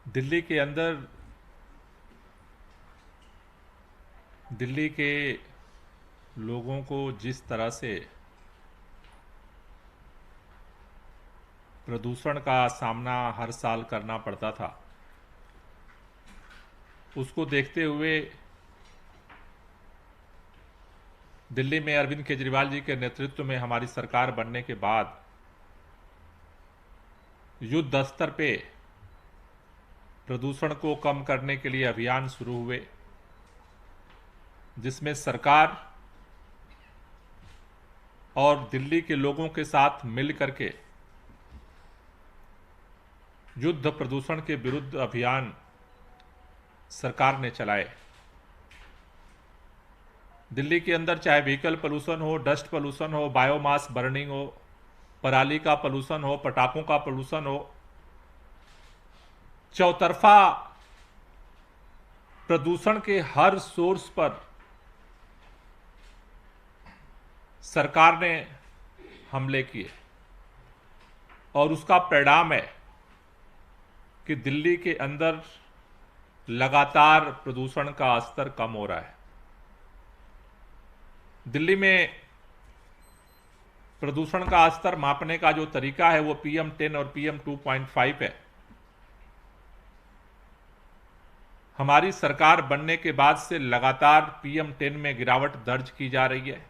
दिल्ली के अंदर दिल्ली के लोगों को जिस तरह से प्रदूषण का सामना हर साल करना पड़ता था, उसको देखते हुए दिल्ली में अरविंद केजरीवाल जी के नेतृत्व में हमारी सरकार बनने के बाद युद्ध स्तर पे प्रदूषण को कम करने के लिए अभियान शुरू हुए, जिसमें सरकार और दिल्ली के लोगों के साथ मिल करके युद्ध प्रदूषण के विरुद्ध अभियान सरकार ने चलाए। दिल्ली के अंदर चाहे व्हीकल पोल्यूशन हो, डस्ट पोल्यूशन हो, बायोमास बर्निंग हो, पराली का पोल्यूशन हो, पटाखों का पोल्यूशन हो, चौतरफा प्रदूषण के हर सोर्स पर सरकार ने हमले किए और उसका परिणाम है कि दिल्ली के अंदर लगातार प्रदूषण का स्तर कम हो रहा है। दिल्ली में प्रदूषण का स्तर मापने का जो तरीका है वो PM10 और PM2.5 है। हमारी सरकार बनने के बाद से लगातार PM10 में गिरावट दर्ज की जा रही है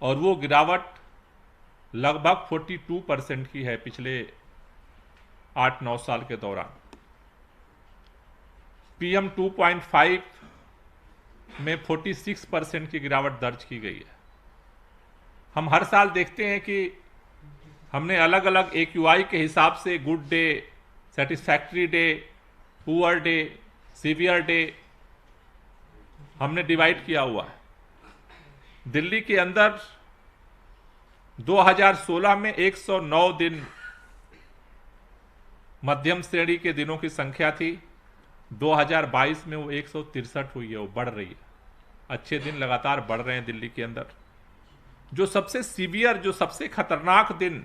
और वो गिरावट लगभग 42% की है पिछले 8-9 साल के दौरान। PM2.5 में 46% की गिरावट दर्ज की गई है। हम हर साल देखते हैं कि हमने अलग अलग AQI के हिसाब से good day, satisfactory day, poor day, severe day हमने डिवाइड किया हुआ है। दिल्ली के अंदर 2016 में 109 दिन मध्यम श्रेणी के दिनों की संख्या थी। 2022 में वो 163 हुई है, वो बढ़ रही है। अच्छे दिन लगातार बढ़ रहे हैं दिल्ली के अंदर। जो सबसे सीवियर, जो सबसे खतरनाक दिन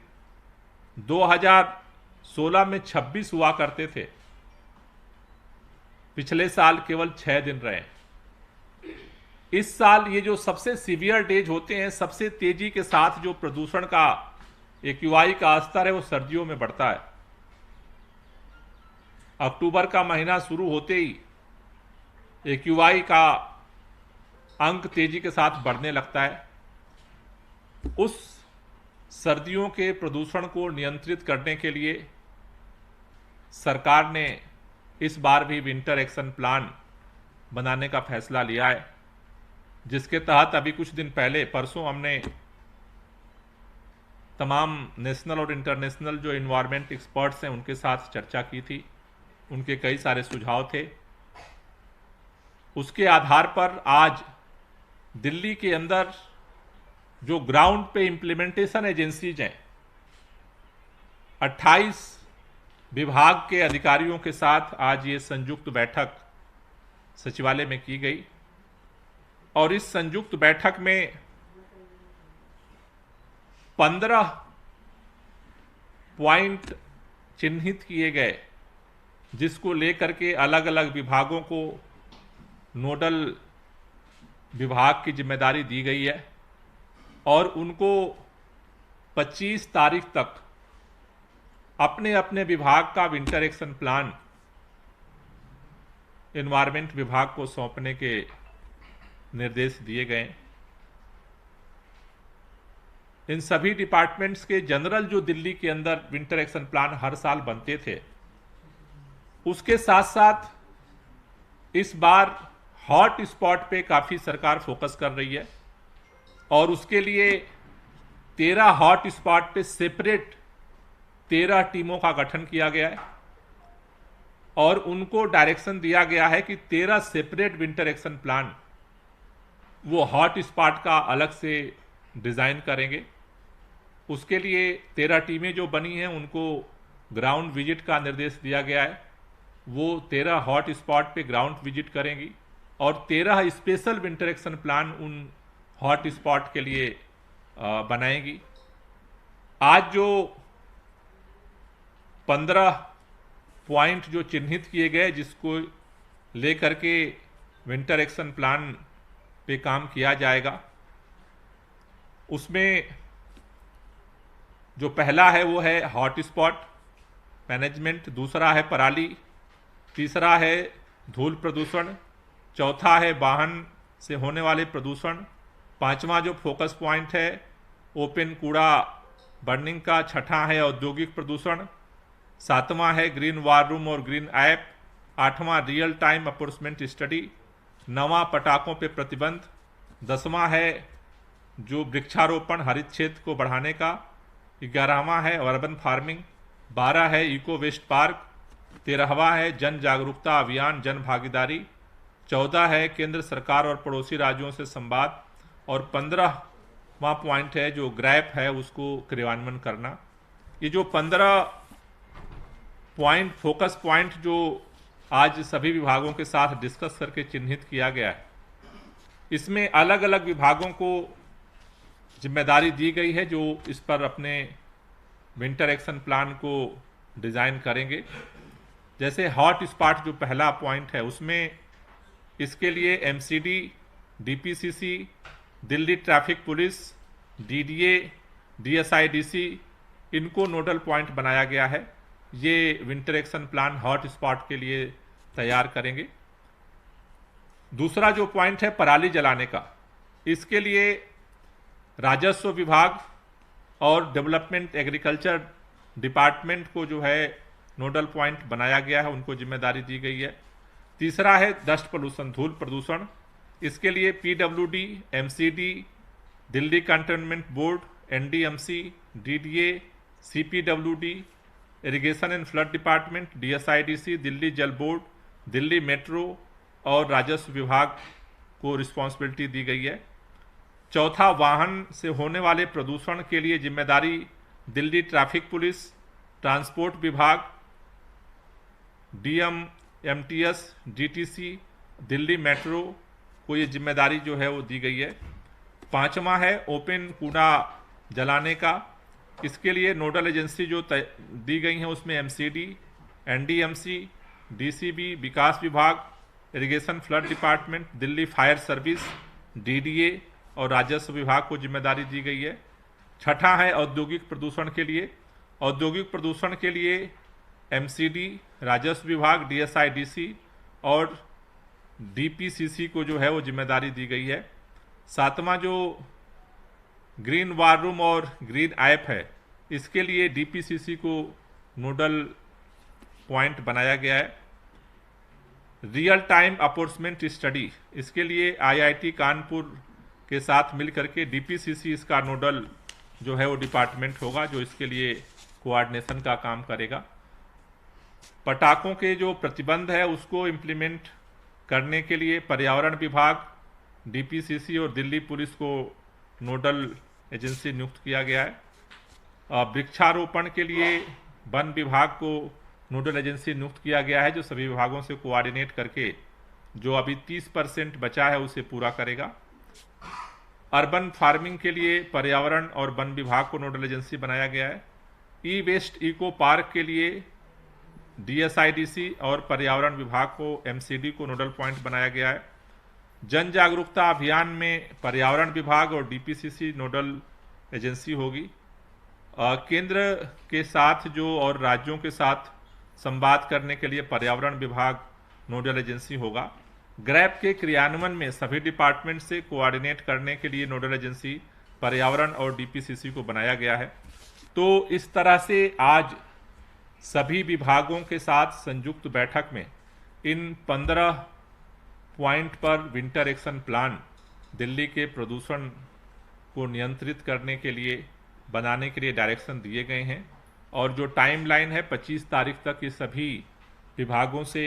2016 में 26 हुआ करते थे, पिछले साल केवल 6 दिन रहे। इस साल ये जो सबसे सीवियर डेज होते हैं, सबसे तेजी के साथ जो प्रदूषण का AQI का स्तर है वो सर्दियों में बढ़ता है। अक्टूबर का महीना शुरू होते ही AQI का अंक तेजी के साथ बढ़ने लगता है। उस सर्दियों के प्रदूषण को नियंत्रित करने के लिए सरकार ने इस बार भी विंटर एक्शन प्लान बनाने का फैसला लिया है, जिसके तहत अभी कुछ दिन पहले परसों हमने तमाम नेशनल और इंटरनेशनल जो इन्वायरमेंट एक्सपर्ट्स हैं उनके साथ चर्चा की थी। उनके कई सारे सुझाव थे। उसके आधार पर आज दिल्ली के अंदर जो ग्राउंड पे इम्प्लीमेंटेशन एजेंसीज हैं, 28 विभाग के अधिकारियों के साथ आज ये संयुक्त बैठक सचिवालय में की गई और इस संयुक्त बैठक में 15 पॉइंट चिन्हित किए गए, जिसको लेकर के अलग अलग विभागों को नोडल विभाग की जिम्मेदारी दी गई है और उनको 25 तारीख तक अपने अपने विभाग का विंटर एक्शन प्लान एनवायरमेंट विभाग को सौंपने के निर्देश दिए गए। इन सभी डिपार्टमेंट्स के जनरल जो दिल्ली के अंदर विंटर एक्शन प्लान हर साल बनते थे, उसके साथ साथ इस बार हॉट स्पॉट पे काफी सरकार फोकस कर रही है और उसके लिए 13 हॉट स्पॉट पे सेपरेट 13 टीमों का गठन किया गया है और उनको डायरेक्शन दिया गया है कि 13 सेपरेट विंटर एक्शन प्लान वो हॉट स्पॉट का अलग से डिजाइन करेंगे। उसके लिए 13 टीमें जो बनी हैं उनको ग्राउंड विजिट का निर्देश दिया गया है। वो 13 हॉट स्पॉट पे ग्राउंड विजिट करेंगी और 13 स्पेशल विंटर एक्शन प्लान उन हॉट स्पॉट के लिए बनाएगी। आज जो 15 पॉइंट जो चिन्हित किए गए जिसको लेकर के विंटर एक्शन प्लान पे काम किया जाएगा, उसमें जो पहला है वो है हॉट स्पॉट मैनेजमेंट, दूसरा है पराली, तीसरा है धूल प्रदूषण, चौथा है वाहन से होने वाले प्रदूषण, पांचवा जो फोकस पॉइंट है ओपन कूड़ा बर्निंग का, छठा है औद्योगिक प्रदूषण, सातवां है ग्रीन वार रूम और ग्रीन ऐप, आठवां रियल टाइम अप्रोचमेंट स्टडी, नवां पटाखों पे प्रतिबंध, 10वां है जो वृक्षारोपण हरित क्षेत्र को बढ़ाने का, 11वां है अर्बन फार्मिंग, 12 है इको वेस्ट पार्क, 13वां है जन जागरूकता अभियान जन भागीदारी, 14 है केंद्र सरकार और पड़ोसी राज्यों से संवाद, और 15वां पॉइंट है जो ग्रैप है उसको क्रियान्वयन करना। ये जो 15 पॉइंट फोकस पॉइंट जो आज सभी विभागों के साथ डिस्कस करके चिन्हित किया गया है, इसमें अलग अलग विभागों को जिम्मेदारी दी गई है जो इस पर अपने विंटर एक्शन प्लान को डिज़ाइन करेंगे। जैसे हॉट स्पॉट जो पहला पॉइंट है उसमें इसके लिए MCD, DPCC, Delhi traffic police, DDA, DSIDC इनको नोडल पॉइंट बनाया गया है। ये winter action plan hot spot के लिए तैयार करेंगे। दूसरा जो पॉइंट है पराली जलाने का, इसके लिए राजस्व विभाग और डेवलपमेंट एग्रीकल्चर डिपार्टमेंट को जो है नोडल पॉइंट बनाया गया है, उनको जिम्मेदारी दी गई है। तीसरा है डस्ट पोल्यूशन धूल प्रदूषण, इसके लिए PWD, MCD, Delhi containment board, NDMC, DDA, CPWD, irrigation and flood department, DSIDC, Delhi Jal board, Delhi metro और राजस्व विभाग को रिस्पॉन्सिबिलिटी दी गई है। चौथा वाहन से होने वाले प्रदूषण के लिए जिम्मेदारी दिल्ली ट्रैफिक पुलिस, ट्रांसपोर्ट विभाग, DM, MTS, DTC, Delhi metro को ये जिम्मेदारी जो है वो दी गई है। पांचवा है ओपन कूड़ा जलाने का, इसके लिए नोडल एजेंसी जो दी गई हैं उसमें एमसीडी, एनडीएमसी, डीसीबी, विकास विभाग, irrigation flood department, Delhi fire service, DDA और राजस्व विभाग को जिम्मेदारी दी गई है। छठा है औद्योगिक प्रदूषण के लिए, औद्योगिक प्रदूषण के लिए एमसीडी, राजस्व विभाग, डीएसआईडीसी और डीपीसीसी को जो है वो जिम्मेदारी दी गई है। सातवां जो ग्रीन वार रूम और ग्रीन ऐप है, इसके लिए डीपीसीसी को नोडल पॉइंट बनाया गया है। रियल टाइम अप्रोचमेंट स्टडी, इसके लिए आईआईटी कानपुर के साथ मिलकर के डीपीसीसी इसका नोडल जो है वो डिपार्टमेंट होगा जो इसके लिए कोऑर्डिनेशन का काम करेगा। पटाखों के जो प्रतिबंध है उसको इम्प्लीमेंट करने के लिए पर्यावरण विभाग, डीपीसीसी और दिल्ली पुलिस को नोडल एजेंसी नियुक्त किया गया है। वृक्षारोपण के लिए वन विभाग को नोडल एजेंसी नियुक्त किया गया है जो सभी विभागों से कोऑर्डिनेट करके जो अभी 30% बचा है उसे पूरा करेगा। अर्बन फार्मिंग के लिए पर्यावरण और वन विभाग को नोडल एजेंसी बनाया गया है। ई वेस्ट इको पार्क के लिए डीएसआईडीसी और पर्यावरण विभाग को एमसीडी को नोडल पॉइंट बनाया गया है। जन जागरूकता अभियान में पर्यावरण विभाग और डीपीसीसी नोडल एजेंसी होगी। केंद्र के साथ जो और राज्यों के साथ संवाद करने के लिए पर्यावरण विभाग नोडल एजेंसी होगा। ग्रैप के क्रियान्वयन में सभी डिपार्टमेंट से कोऑर्डिनेट करने के लिए नोडल एजेंसी पर्यावरण और डीपीसीसी को बनाया गया है। तो इस तरह से आज सभी विभागों के साथ संयुक्त बैठक में इन 15 पॉइंट पर विंटर एक्शन प्लान दिल्ली के प्रदूषण को नियंत्रित करने के लिए बनाने के लिए डायरेक्शन दिए गए हैं और जो टाइमलाइन है 25 तारीख तक ये सभी विभागों से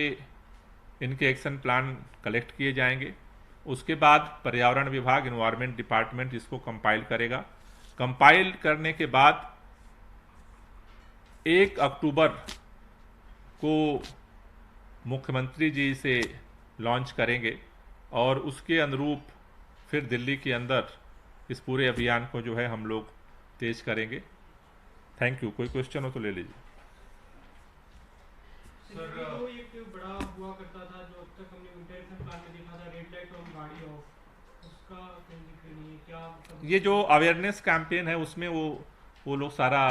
इनके एक्शन प्लान कलेक्ट किए जाएंगे। उसके बाद पर्यावरण विभाग, एनवायरनमेंट डिपार्टमेंट इसको कंपाइल करेगा। कंपाइल करने के बाद 1 अक्टूबर को मुख्यमंत्री जी इसे लॉन्च करेंगे और उसके अनुरूप फिर दिल्ली के अंदर इस पूरे अभियान को जो है हम लोग तेज करेंगे। Thank you. कोई क्वेश्चन हो तो ले लीजिए। पॉजिटिव बड़ा हुआ करता था जो अब तक हमने विंटर एक्शन प्लान में देखा था, रेड लाइट ऑन गाड़ी ऑफ, उसका कहीं जिक्र नहीं है क्या मतलब? ये जो अवेयरनेस कैंपेन है उसमें वो लोग सारा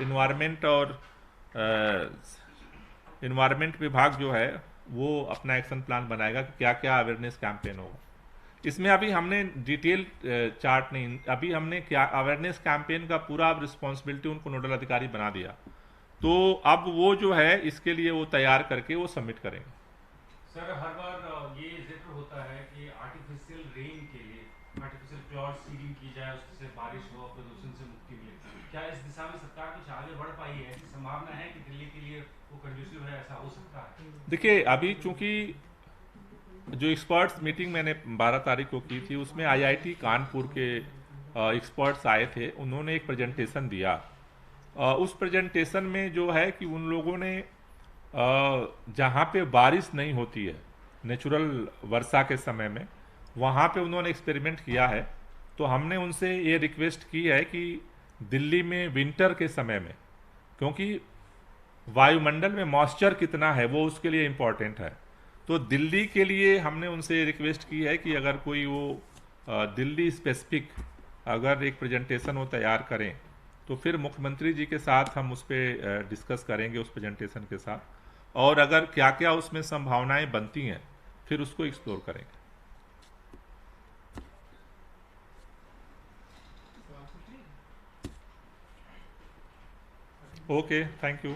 इन्वायरमेंट और इन्वायरमेंट विभाग जो है वो अपना एक्शन प्लान बनाएगा कि क्या क्या अवेयरनेस कैंपेन होगा। इसमें अभी हमने डिटेल चार्ट नहीं, अभी हमने क्या अवेयरनेस कैंपेन का पूरा अब रिस्पॉन्सिबिलिटी उनको नोडल अधिकारी बना दिया, तो अब वो जो है इसके लिए वो तैयार करके वो सबमिट करेंगे। सर हर बार ये जिक्र होता है कि आर्टिफिशियल रेन के लिए आर्टिफिशियल क्लाउड सीडिंग की जाए, उससे बारिश हो, प्रदूषण से मुक्ति मिले। क्या इस दिशा में सरकार कुछ आगे बढ़ पाई है? ऐसी संभावना है कि दिल्ली के लिए वो कंड्यूसिव है, ऐसा हो सकता है? देखिए अभी चूंकि जो एक्सपर्ट्स मीटिंग मैंने 12 तारीख को की थी उसमें आईआईटी कानपुर के एक्सपर्ट्स आए थे, उन्होंने एक प्रेजेंटेशन दिया। उस प्रेजेंटेशन में जो है कि उन लोगों ने जहाँ पे बारिश नहीं होती है नेचुरल वर्षा के समय में, वहाँ पे उन्होंने एक्सपेरिमेंट किया है। तो हमने उनसे ये रिक्वेस्ट की है कि दिल्ली में विंटर के समय में, क्योंकि वायुमंडल में मॉइस्चर कितना है वो उसके लिए इम्पोर्टेंट है, तो दिल्ली के लिए हमने उनसे रिक्वेस्ट की है कि अगर कोई वो दिल्ली स्पेसिफिक अगर एक प्रेजेंटेशन वो तैयार करें तो फिर मुख्यमंत्री जी के साथ हम उस पर डिस्कस करेंगे उस प्रेजेंटेशन के साथ, और अगर क्या क्या उसमें संभावनाएं बनती हैं फिर उसको एक्सप्लोर करेंगे। Okay, thank you.